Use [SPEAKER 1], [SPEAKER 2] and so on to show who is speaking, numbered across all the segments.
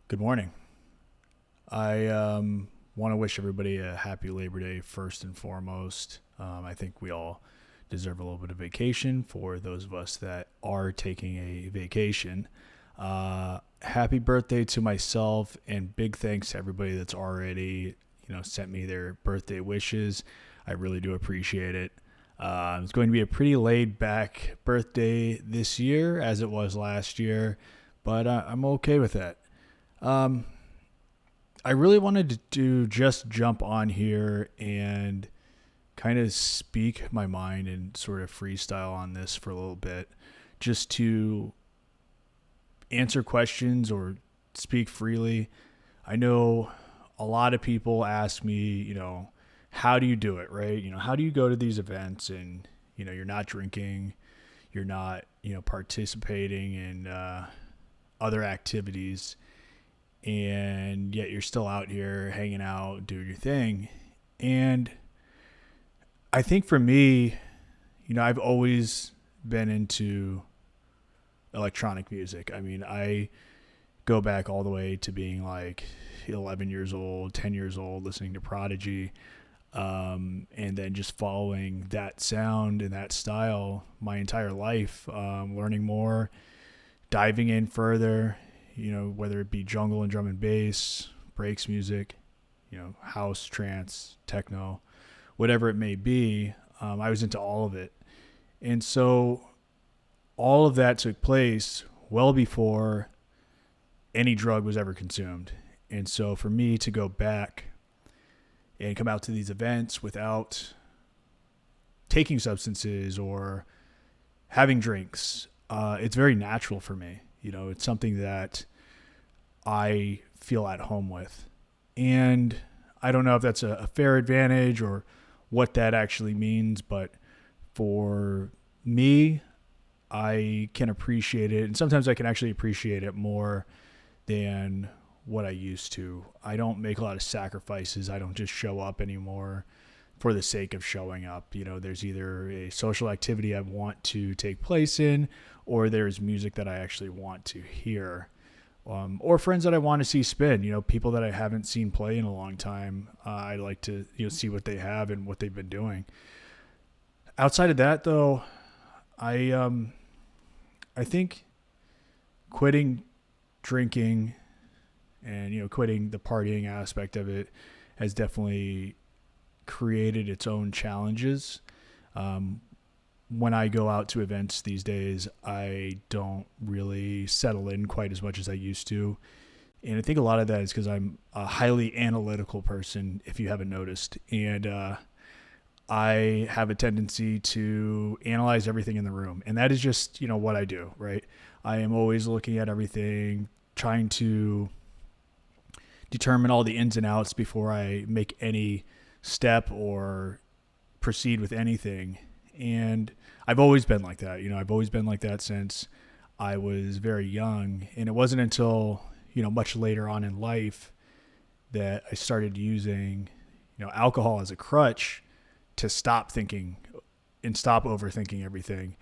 [SPEAKER 1] Good morning. I want to wish everybody a happy Labor Day first and foremost. I think we all deserve a little bit of vacation for those of us that are taking a vacation. Happy birthday to myself, and big thanks to everybody that's already sent me their birthday wishes. I really do appreciate it. It's going to be a pretty laid back birthday this year as it was last year, but I'm okay with that. Um, I really wanted to just jump on here and kind of speak my mind and sort of freestyle on this for a little bit, just to answer questions or speak freely. I know a lot of people ask me, how do you do it, right? How do you go to these events and, you're not drinking, you're not, participating in other activities, and yet you're still out here hanging out, doing your thing. And I think for me, I've always been into electronic music. I mean, I go back all the way to being like 11 years old, 10 years old, listening to Prodigy, and then just following that sound and that style my entire life, learning more, diving in further, whether it be jungle and drum and bass, breaks music, house, trance, techno, whatever it may be. I was into all of it. And so all of that took place well before any drug was ever consumed. And so for me to go back and come out to these events without taking substances or having drinks, it's very natural for me. It's something that I feel at home with. And I don't know if that's a fair advantage or what that actually means, but for me, I can appreciate it. And sometimes I can actually appreciate it more than what I used to. I don't make a lot of sacrifices. I don't just show up anymore for the sake of showing up. There's either a social activity I want to take place in, or there's music that I actually want to hear, or friends that I want to see spin. People that I haven't seen play in a long time. I like to see what they have and what they've been doing. Outside of that, though, I think quitting drinking and quitting the partying aspect of it has definitely created its own challenges. When I go out to events these days, I don't really settle in quite as much as I used to. And I think a lot of that is because I'm a highly analytical person, if you haven't noticed. And I have a tendency to analyze everything in the room. And that is just, what I do, right? I am always looking at everything, trying to determine all the ins and outs before I make any step or proceed with anything. And I've always been like that. I've always been like that since I was very young. And it wasn't until, much later on in life that I started using, alcohol as a crutch to stop thinking and stop overthinking everything.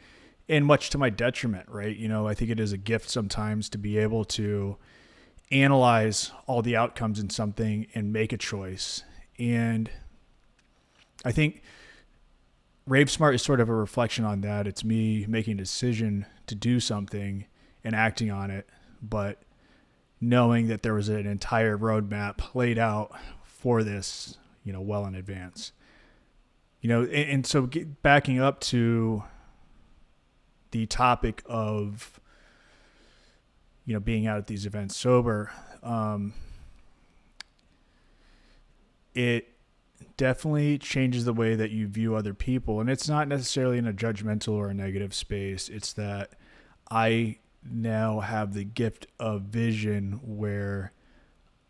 [SPEAKER 1] And much to my detriment, right? I think it is a gift sometimes to be able to analyze all the outcomes in something and make a choice. And I think Rave Smart is sort of a reflection on that. It's me making a decision to do something and acting on it, but knowing that there was an entire roadmap laid out for this, well in advance. And so backing up to the topic of, being out at these events sober, it definitely changes the way that you view other people. And it's not necessarily in a judgmental or a negative space. It's that I now have the gift of vision where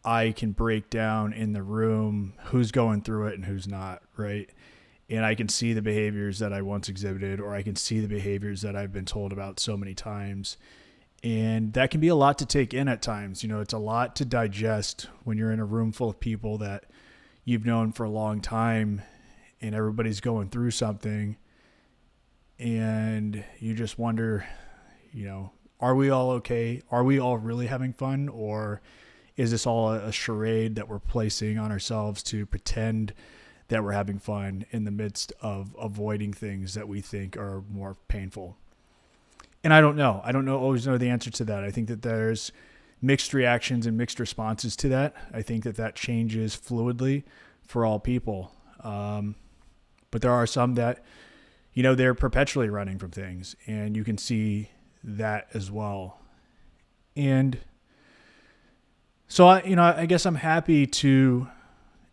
[SPEAKER 1] I can break down in the room who's going through it and who's not, right? And I can see the behaviors that I once exhibited, or I can see the behaviors that I've been told about so many times. And that can be a lot to take in at times. It's a lot to digest when you're in a room full of people that you've known for a long time and everybody's going through something. And you just wonder, are we all okay? Are we all really having fun? Or is this all a charade that we're placing on ourselves to pretend that we're having fun in the midst of avoiding things that we think are more painful? And I don't know. Always know the answer to that. I think that there's mixed reactions and mixed responses to that. I think that changes fluidly for all people. But there are some that, they're perpetually running from things, and you can see that as well. And so I guess I'm happy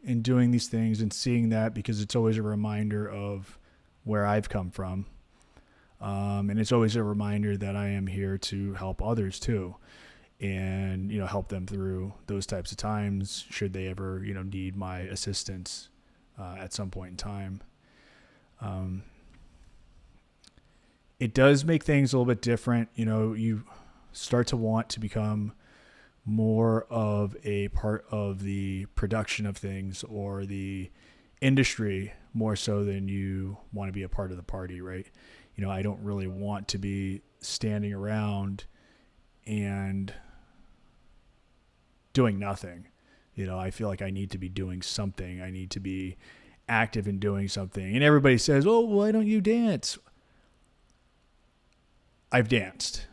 [SPEAKER 1] in doing these things and seeing that, because it's always a reminder of where I've come from. And it's always a reminder that I am here to help others too, and, help them through those types of times should they ever, need my assistance at some point in time. It does make things a little bit different. You start to want to become more of a part of the production of things or the industry more so than you want to be a part of the party, right? I don't really want to be standing around and doing nothing. I feel like I need to be doing something. I need to be active in doing something. And everybody says, "Oh, why don't you dance?" I've danced.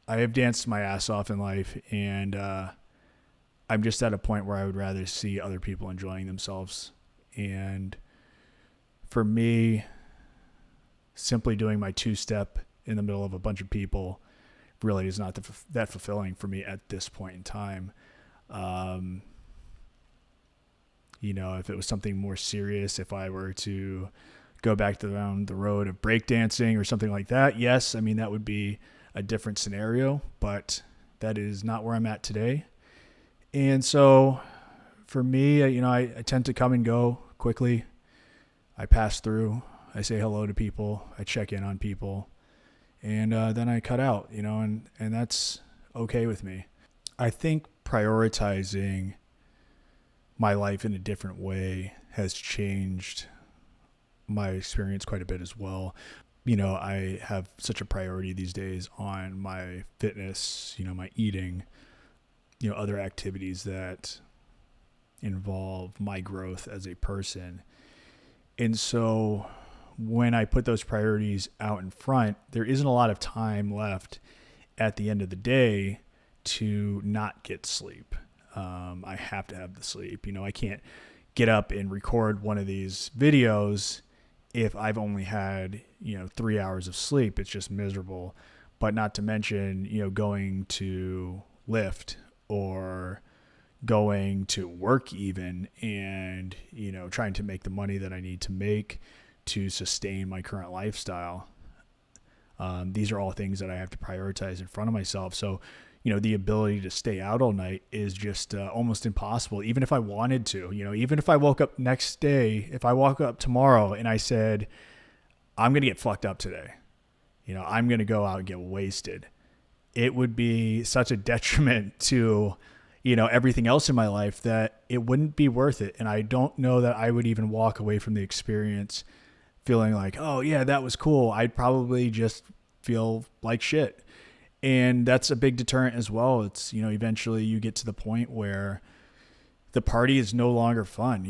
[SPEAKER 1] I have danced my ass off in life, and I'm just at a point where I would rather see other people enjoying themselves. And for me, simply doing my two-step in the middle of a bunch of people really is not that fulfilling for me at this point in time. If it was something more serious, if I were to go back down the road of breakdancing or something like that, yes, that would be a different scenario, but that is not where I'm at today. And so for me, I tend to come and go quickly. I pass through, I say hello to people, I check in on people, and then I cut out, and that's okay with me. I think prioritizing my life in a different way has changed my experience quite a bit as well. I have such a priority these days on my fitness, my eating, other activities that involve my growth as a person. And so when I put those priorities out in front, there isn't a lot of time left at the end of the day to not get sleep. I have to have the sleep. I can't get up and record one of these videos if I've only had, 3 hours of sleep. It's just miserable. But not to mention, going to lift or going to work even, and, trying to make the money that I need to make to sustain my current lifestyle. These are all things that I have to prioritize in front of myself. So, the ability to stay out all night is just almost impossible. Even if I wanted to, even if I woke up next day, if I woke up tomorrow and I said, I'm going to get fucked up today, I'm going to go out and get wasted, it would be such a detriment to, everything else in my life that it wouldn't be worth it. And I don't know that I would even walk away from the experience feeling like, oh yeah, that was cool. I'd probably just feel like shit. And that's a big deterrent as well. It's, eventually you get to the point where the party is no longer fun.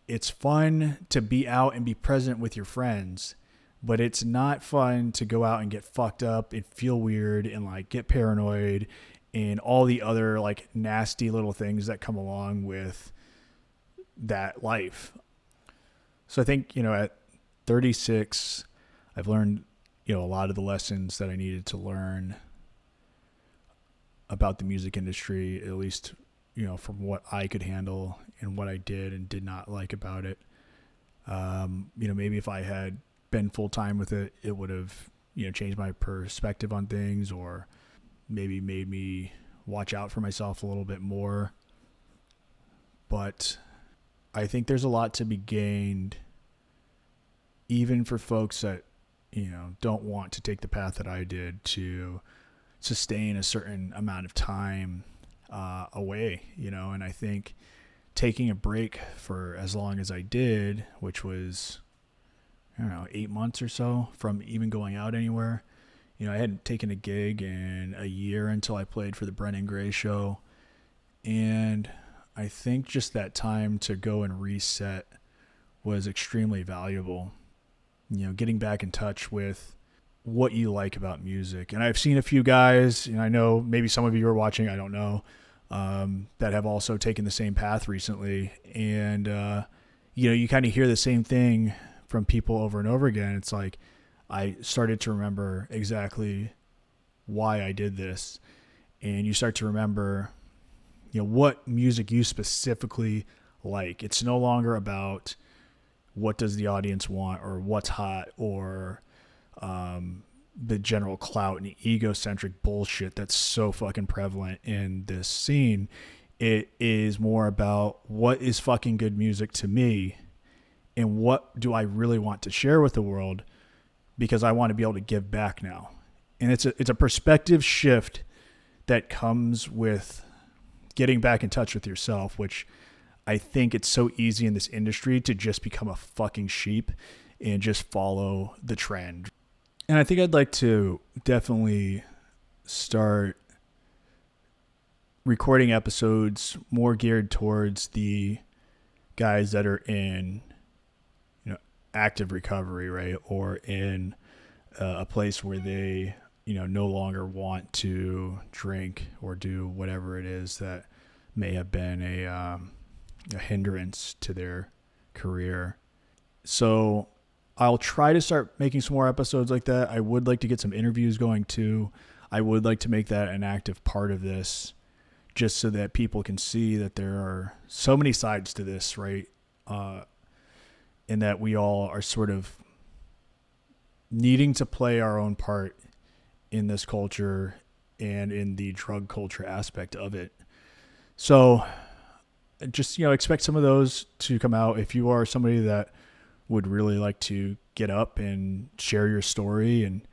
[SPEAKER 1] It's fun to be out and be present with your friends, but it's not fun to go out and get fucked up and feel weird and get paranoid and all the other nasty little things that come along with that life. So I think, at 36, I've learned, a lot of the lessons that I needed to learn about the music industry, at least, from what I could handle and what I did and did not like about it. Maybe if I had been full time with it, it would have, changed my perspective on things, or maybe made me watch out for myself a little bit more. But I think there's a lot to be gained, even for folks that, don't want to take the path that I did to sustain a certain amount of time away, and I think taking a break for as long as I did, which was, 8 months or so from even going out anywhere. I hadn't taken a gig in a year until I played for the Brennan Gray show. And I think just that time to go and reset was extremely valuable. Getting back in touch with what you like about music. And I've seen a few guys, and I know maybe some of you are watching, I don't know, that have also taken the same path recently. And, you kind of hear the same thing from people over and over again. It's like, I started to remember exactly why I did this. And you start to remember, what music you specifically like. It's no longer about what does the audience want or what's hot or the general clout and egocentric bullshit that's so fucking prevalent in this scene. It is more about what is fucking good music to me and what do I really want to share with the world, because I want to be able to give back now. And it's a perspective shift that comes with getting back in touch with yourself, which I think it's so easy in this industry to just become a fucking sheep and just follow the trend. And I think I'd like to definitely start recording episodes more geared towards the guys that are in, active recovery, right? Or in a place where they, no longer want to drink or do whatever it is that may have been a hindrance to their career. So I'll try to start making some more episodes like that. I would like to get some interviews going too. I would like to make that an active part of this, just so that people can see that there are so many sides to this, right? And that we all are sort of needing to play our own part in this culture and in the drug culture aspect of it. So just, expect some of those to come out. If you are somebody that would really like to get up and share your story and,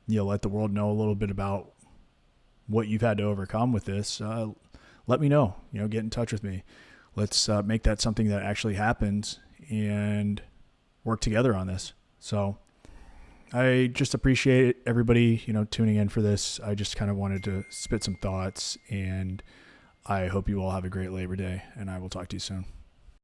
[SPEAKER 1] let the world know a little bit about what you've had to overcome with this, let me know, get in touch with me. Let's make that something that actually happens and work together on this. So I just appreciate everybody, tuning in for this. I just kind of wanted to spit some thoughts, and I hope you all have a great Labor Day, and I will talk to you soon.